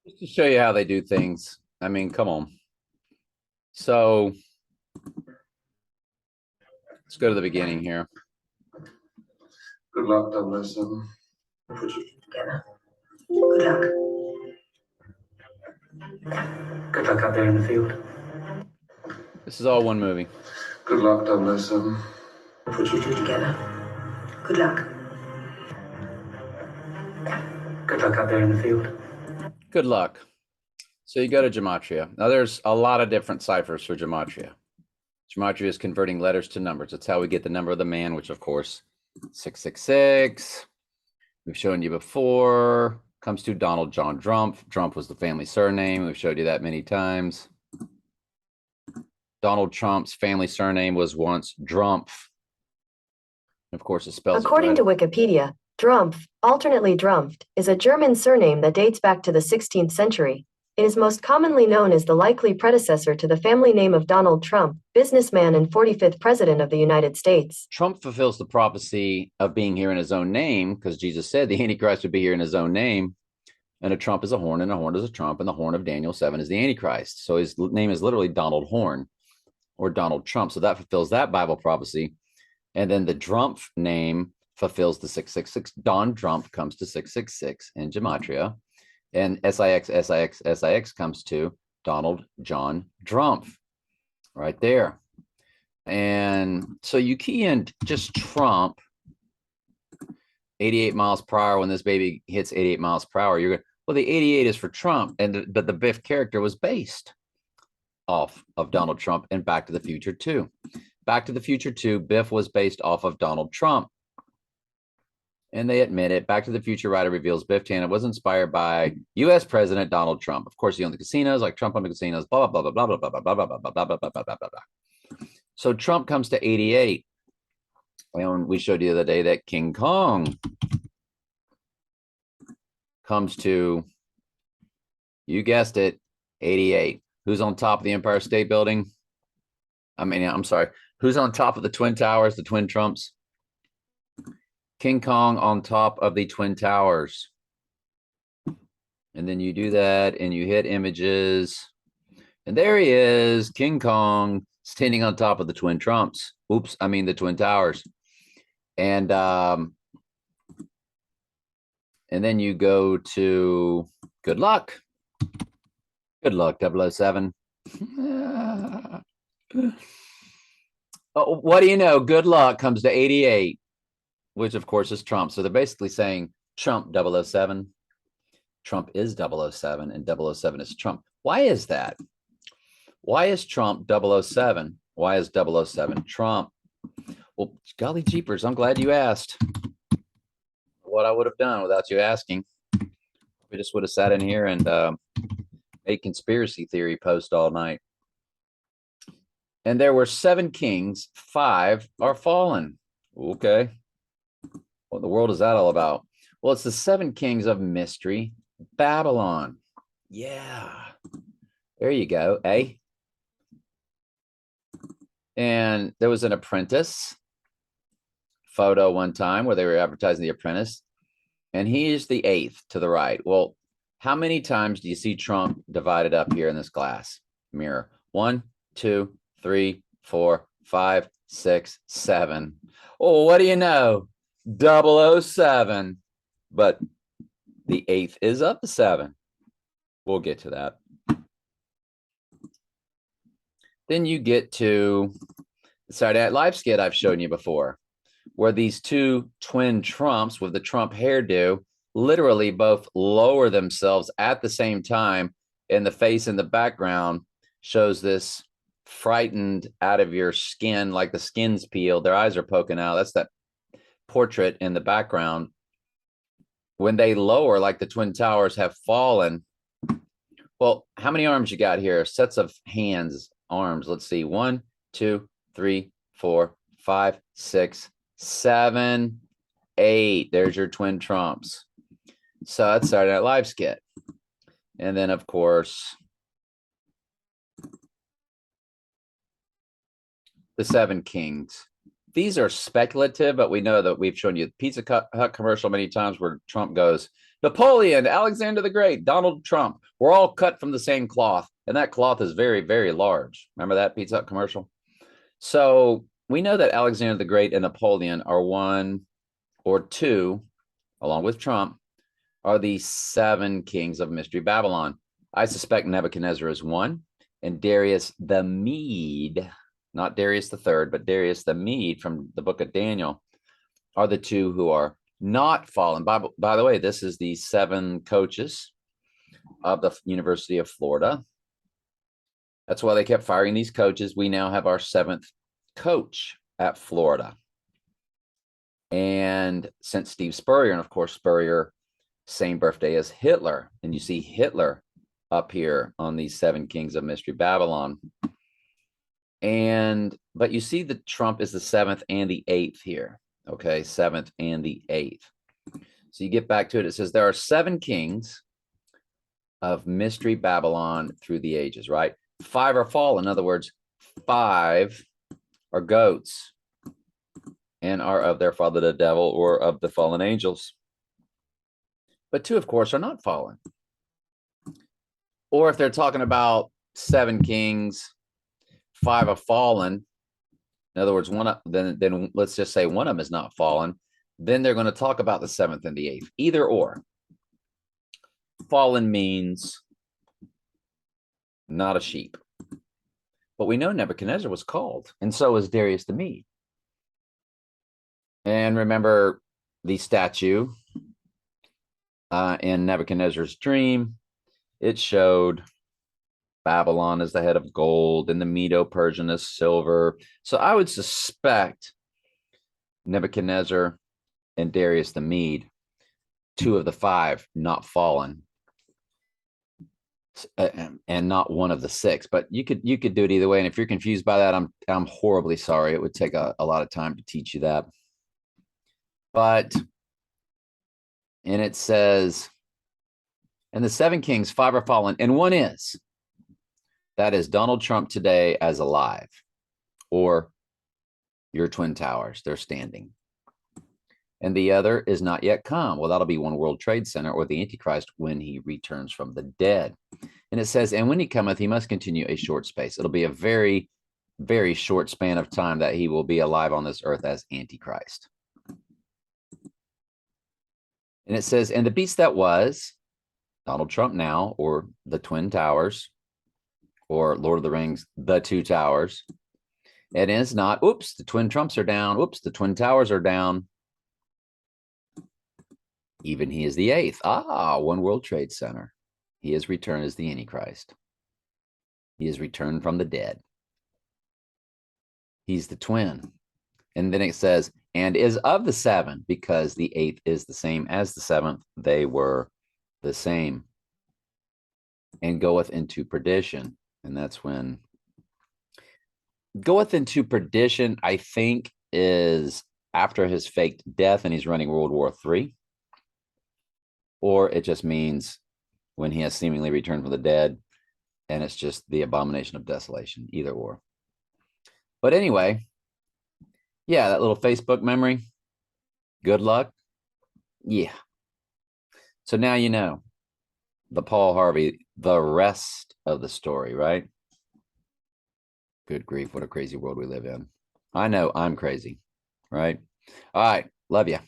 Just to show you how they do things. I mean, come on. So let's go to the beginning here. Good luck, 007. Put you together. Good luck. Good luck out there in the field. This is all one movie. Good luck, 007. Put you two together. Good luck. Good luck out there in the field. Good luck. So you go to Gematria. Now there's a lot of different ciphers for Gematria. Gematria is converting letters to numbers. It's how we get the number of the man, which of course 666. We've shown you before. Comes to Donald John Drumpf. Drumpf was the family surname. We've showed you that many times. Donald Trump's family surname was once Drumpf. Of course, it spells According to Wikipedia, Drumpf, alternately Drumpft, is a German surname that dates back to the 16th century. It is most commonly known as the likely predecessor to the family name of Donald Trump, businessman and 45th President of the United States. Trump fulfills the prophecy of being here in his own name, because Jesus said the Antichrist would be here in his own name. And a trump is a horn, and a horn is a trump, and the horn of Daniel 7 is the Antichrist. So his name is literally Donald Horn or Donald Trump. So that fulfills that Bible prophecy. And then the Drumpf name fulfills the 666. Don Drumpf comes to 666 in Gematria. And SIX comes to Donald John Drumpf right there. And so you key in just Trump, 88 miles per hour. When this baby hits 88 miles per hour, you're going, well, the 88 is for Trump. But the Biff character was based off of Donald Trump and Back to the Future 2. Back to the Future 2, Biff was based off of Donald Trump. And they admit it. Back to the Future writer reveals Biff Tannen was inspired by U.S. President Donald Trump. Of course, he owned the casinos, like Trump owned the casinos, blah, blah, blah, blah, blah, blah, blah, blah, blah, blah, blah, blah, blah, blah, blah, blah. So Trump comes to 88. And we showed you the other day that King Kong comes to, you guessed it, 88. Who's on top of the Empire State Building? I'm sorry. Who's on top of the Twin Towers, the Twin Trumps? King Kong on top of the Twin Towers. And then you do that and you hit images. And there he is, King Kong, standing on top of the Twin Trumps. Oops, I mean the Twin Towers. And then you go to good luck. Good luck, 007. Oh, what do you know? Good luck comes to 88, which of course is Trump. So they're basically saying Trump 007. Trump is 007 and 007 is Trump. Why is that? Why is Trump 007? Why is 007 Trump? Well, golly jeepers, I'm glad you asked. What I would have done without you asking. We just would have sat in here and made conspiracy theory post all night. And there were 7 kings, 5 are fallen. Okay. What in the world is that all about? Well, it's the 7 kings of mystery Babylon. Yeah. There you go, eh? And there was an Apprentice photo one time where they were advertising The Apprentice. And he's the 8th to the right. Well, how many times do you see Trump divided up here in this glass mirror? 1, 2, 3, 4, 5, 6, 7. Oh, what do you know? 007. But the 8th is of the 7. We'll get to that. Then you get to the Saturday Night Live skit I've shown you before, where these 2 twin Trumps with the Trump hairdo literally both lower themselves at the same time, and the face in the background shows this frightened out of your skin, like the skin's peeled, their eyes are poking out. That's that portrait in the background. When they lower, like the Twin Towers have fallen. Well, how many arms you got here? Sets of hands, arms. Let's see. 1, 2, 3, 4, 5, 6, 7, 8. There's your twin Trumps. So that's Saturday Night Live skit. And then, of course, the 7 kings. These are speculative, but we know that we've shown you the Pizza Hut commercial many times where Trump goes, Napoleon, Alexander the Great, Donald Trump. We're all cut from the same cloth. And that cloth is very, very large. Remember that Pizza Hut commercial? So we know that Alexander the Great and Napoleon are one or two, along with Trump, are the 7 kings of Mystery Babylon. I suspect Nebuchadnezzar is one, and Darius the Mede, not Darius the Third, but Darius the Mede from the book of Daniel, are the 2 who are not fallen. By the way, this is the 7 coaches of the University of Florida. That's why they kept firing these coaches. We now have our 7th coach at Florida. And since Steve Spurrier, and of course, Spurrier, same birthday as Hitler. And you see Hitler up here on these 7 kings of Mystery Babylon. But you see that Trump is the 7th and the 8th here. Okay, 7th and the 8th. So you get back to it. It says there are 7 kings of Mystery Babylon through the ages, right? 5 are fallen. In other words, 5 are goats and are of their father the devil or of the fallen angels. But 2, of course, are not fallen. Or if they're talking about 7 kings, 5 are fallen. In other words, then let's just say one of them is not fallen. Then they're going to talk about the 7th and the 8th. Either or. Fallen means not a sheep. But we know Nebuchadnezzar was called, and so was Darius the Mede. And remember the statue in Nebuchadnezzar's dream. It showed Babylon as the head of gold and the Medo-Persian as silver. So I would suspect Nebuchadnezzar and Darius the Mede, 2 of the 5 not fallen, and not one of the 6. But you could do it either way. And if you're confused by that, I'm horribly sorry. It would take a lot of time to teach you that. But and it says, and the 7 kings, 5 are fallen, and one is. That is Donald Trump today as alive, or your Twin Towers. They're standing. And the other is not yet come. Well, that'll be One World Trade Center or the Antichrist when he returns from the dead. And it says, and when he cometh, he must continue a short space. It'll be a very, very short span of time that he will be alive on this earth as Antichrist. And it says, and the beast that was, Donald Trump now, or the Twin Towers, or Lord of the Rings, the 2 towers. It is not, oops, the Twin Trumps are down. Oops, the Twin Towers are down. Even he is the 8th. One World Trade Center. He is returned as the Antichrist. He is returned from the dead. He's the twin. And then it says, and is of the 7, because the 8th is the same as the 7th. They were the same. And goeth into perdition. And that's when goeth into perdition, I think, is after his faked death and he's running World War III. Or it just means when he has seemingly returned from the dead and it's just the abomination of desolation, either or. But anyway, yeah, that little Facebook memory. Good luck. Yeah. So now you know the Paul Harvey, the rest of the story, right? Good grief, what a crazy world we live in. I know I'm crazy, right? All right, love you.